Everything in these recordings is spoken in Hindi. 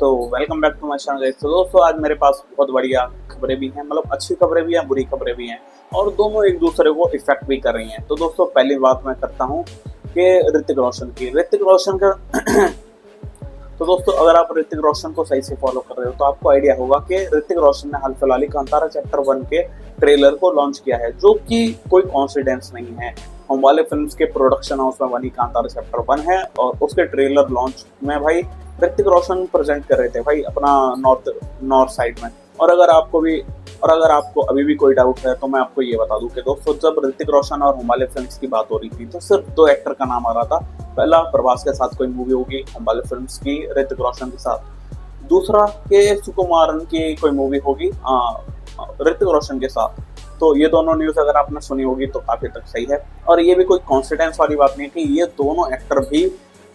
तो welcome back to my channel guys. तो दोस्तों आज मेरे पास बहुत बढ़िया खबरें भी हैं, मतलब अच्छी खबरें भी हैं, बुरी खबरें भी हैं और दोनों एक दूसरे को इफेक्ट भी कर रही हैं। तो दोस्तों पहली बात मैं करता हूँ कि ऋतिक रोशन का तो दोस्तों अगर आप ऋतिक रोशन को सही से फॉलो कर रहे हो तो आपको आइडिया होगा कि ऋतिक रोशन ने हाल फिलहाल ही कांतारा चैप्टर 1 के ट्रेलर को लॉन्च किया है, जो कि कोई कॉन्सिडेंस नहीं है। हम वाले फिल्म्स के प्रोडक्शन हाउस में बनी कांतारा चैप्टर 1 है और उसके ट्रेलर लॉन्च में भाई ऋतिक रोशन प्रेजेंट कर रहे थे भाई अपना नॉर्थ साइड में। और अगर आपको अभी भी कोई डाउट है तो मैं आपको ये बता दूं कि दोस्तों जब ऋतिक रोशन और हिमालय फिल्म्स की बात हो रही थी तो सिर्फ दो एक्टर का नाम आ रहा था। पहला प्रभास के साथ कोई मूवी होगी हिमालय फिल्म्स की ऋतिक रोशन के साथ, दूसरा के सुकुमारन की कोई मूवी होगी ऋतिक रोशन के साथ। तो ये दोनों न्यूज़ अगर आपने सुनी होगी तो काफी तक सही है और ये भी कोई कॉन्सिडेंस वाली बात नहीं कि ये दोनों एक्टर भी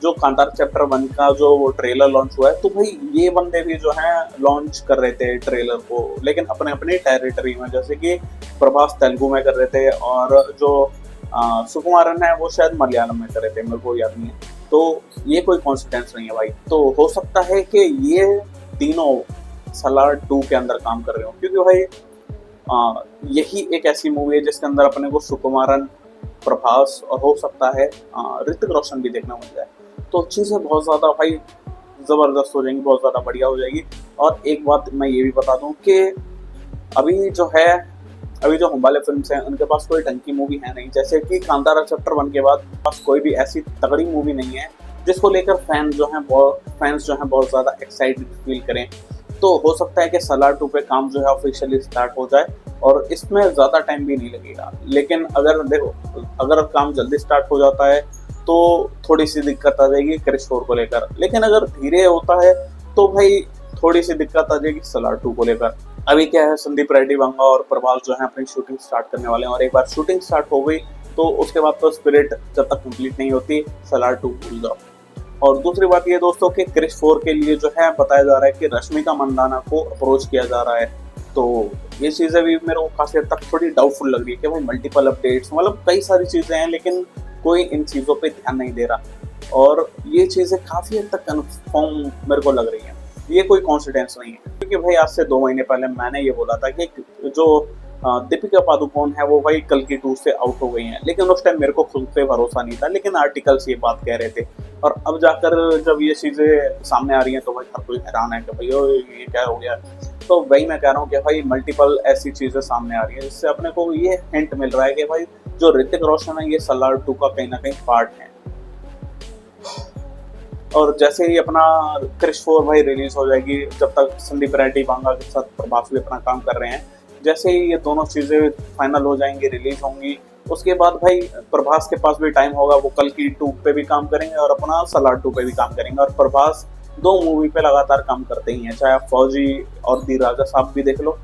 जो कांतारा चैप्टर 1 का जो ट्रेलर लॉन्च हुआ है तो भाई ये बंदे भी जो है लॉन्च कर रहे थे ट्रेलर को, लेकिन अपने अपने टेरिटरी में। जैसे कि प्रभास तेलुगु में कर रहे थे और जो सुकुमारन है वो शायद मलयालम में कर रहे थे, मेरे को याद नहीं है। तो ये कोई कॉन्सिडेंस नहीं है भाई। तो हो सकता है कि ये तीनों सलार 2 के अंदर काम कर रहे हो, क्योंकि भाई यही एक ऐसी मूवी है जिसके अंदर अपने को सुकुमारन, प्रभास और हो सकता है ऋतिक रोशन भी देखना मिल जाए। तो चीज़ें बहुत ज़्यादा भाई ज़बरदस्त हो जाएंगी, बहुत ज़्यादा बढ़िया हो जाएगी। और एक बात मैं ये भी बता दूं कि अभी जो हिमालय फिल्म्स हैं उनके पास कोई ढंग की मूवी है नहीं। जैसे कि कांतारा चैप्टर 1 के बाद पास कोई भी ऐसी तगड़ी मूवी नहीं है जिसको लेकर फैंस जो हैं बहुत ज़्यादा एक्साइटेड फील करें। तो हो सकता है कि सलार 2 पे काम जो है ऑफिशियली स्टार्ट हो जाए और इसमें ज़्यादा टाइम भी नहीं लगेगा। लेकिन अगर काम जल्दी स्टार्ट हो जाता है तो थोड़ी सी दिक्कत आ जाएगी क्रिश 4 को लेकर, लेकिन अगर धीरे होता है तो भाई थोड़ी सी दिक्कत आ जाएगी सलार 2 को लेकर। अभी क्या है, संदीप रेड्डी वांगा और प्रभास जो है अपनी शूटिंग स्टार्ट करने वाले हैं और एक बार शूटिंग स्टार्ट हो गई तो उसके बाद तो स्पिरिट जब तक कंप्लीट नहीं होती सलार 2 भूल जाओ। और दूसरी बात ये दोस्तों कि क्रिश 4 के लिए जो है बताया जा रहा है कि रश्मिका मंदाना को अप्रोच किया जा रहा है। तो ये चीज़ें भी मेरे को काफ़ी हद तक थोड़ी डाउटफुल लग रही है कि भाई मल्टीपल अपडेट्स, मतलब कई सारी चीज़ें हैं लेकिन कोई इन चीज़ों पे ध्यान नहीं दे रहा और ये चीज़ें काफ़ी हद तक कन्फर्म मेरे को लग रही हैं। ये कोई कॉन्सिडेंस नहीं है, क्योंकि भाई आज से 2 महीने पहले मैंने ये बोला था कि जो दीपिका पादुकोण है वो भाई कल की 2 से आउट हो गई हैं, लेकिन उस टाइम मेरे को खुद पे भरोसा नहीं था, लेकिन आर्टिकल्स ये बात कह रहे थे। और अब जाकर जब ये चीज़ें सामने आ रही हैं तो भाई हर कोई हैरान है कि भाई ये क्या हो गया। तो वही मैं कह रहा हूँ कि भाई मल्टीपल ऐसी चीज़ें सामने आ रही है जिससे अपने को ये हिंट मिल रहा है कि भाई जो ऋतिक रोशन है ये सलार 2 का कहीं ना कहीं पार्ट है। और जैसे ही अपना क्रिश 4 भाई रिलीज हो जाएगी, जब तक संदीप रेड्डी वांगा के साथ प्रभास भी अपना काम कर रहे हैं, जैसे ही ये दोनों चीज़ें फाइनल हो जाएंगी, रिलीज होंगी, उसके बाद भाई प्रभास के पास भी टाइम होगा, वो कल की 2 पे भी काम करेंगे और अपना सलार 2 पे भी काम करेंगे। और प्रभास 2 मूवी पे लगातार काम करते ही हैं, चाहे आप फौजी और दी राजा साहब भी देख लो,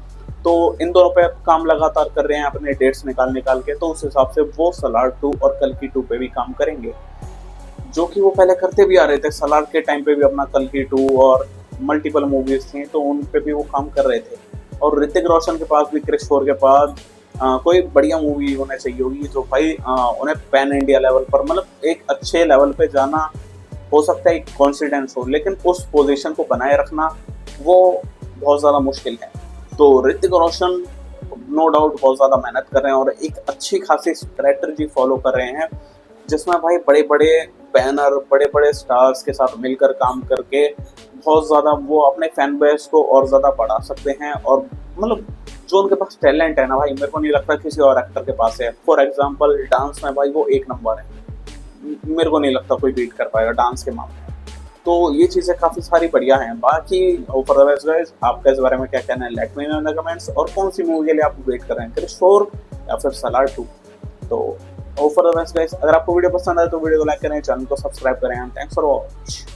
तो इन दोनों पे काम लगातार कर रहे हैं अपने डेट्स निकाल के। तो उस हिसाब से वो सलार 2 और कल की 2 पे भी काम करेंगे, जो कि वो पहले करते भी आ रहे थे। सलार के टाइम पे भी अपना कल की 2 और मल्टीपल मूवीज थी तो उन पे भी वो काम कर रहे थे। और ऋतिक रोशन के पास भी क्रिश 4 के पास कोई बढ़िया मूवी होना चाहिए होगी जो भाई उन्हें पैन इंडिया लेवल पर, मतलब एक अच्छे लेवल पे जाना, हो सकता है एक कॉन्फिडेंस हो, लेकिन उस पोजीशन को बनाए रखना वो बहुत ज़्यादा मुश्किल है। तो ऋतिक रोशन नो डाउट बहुत ज़्यादा मेहनत कर रहे हैं और एक अच्छी खासी स्ट्रेटजी फॉलो कर रहे हैं जिसमें भाई बड़े बड़े बैनर, बड़े बड़े स्टार्स के साथ मिलकर काम करके बहुत ज़्यादा वो अपने फैन बेस को और ज़्यादा बढ़ा सकते हैं। और मतलब जो उनके पास टैलेंट है ना भाई, मेरे को नहीं लगता किसी और एक्टर के पास है। फॉर एग्जांपल डांस में भाई वो 1 नंबर है, मेरे को नहीं लगता कोई बीट कर पाएगा डांस के मामले में। तो ये चीज़ें काफ़ी सारी बढ़िया हैं। बाकी फॉर द बेस्ट गाइस, आपका इस बारे में क्या कहना है, let me know in the comments. और कौन सी मूवी के लिए आप वेट कर रहे हैं, क्रिश 4 या फिर सलार 2? तो फॉर द बेस्ट गाइस, अगर आपको वीडियो पसंद आए तो वीडियो को लाइक करें, चैनल को सब्सक्राइब करें। Thanks for watching.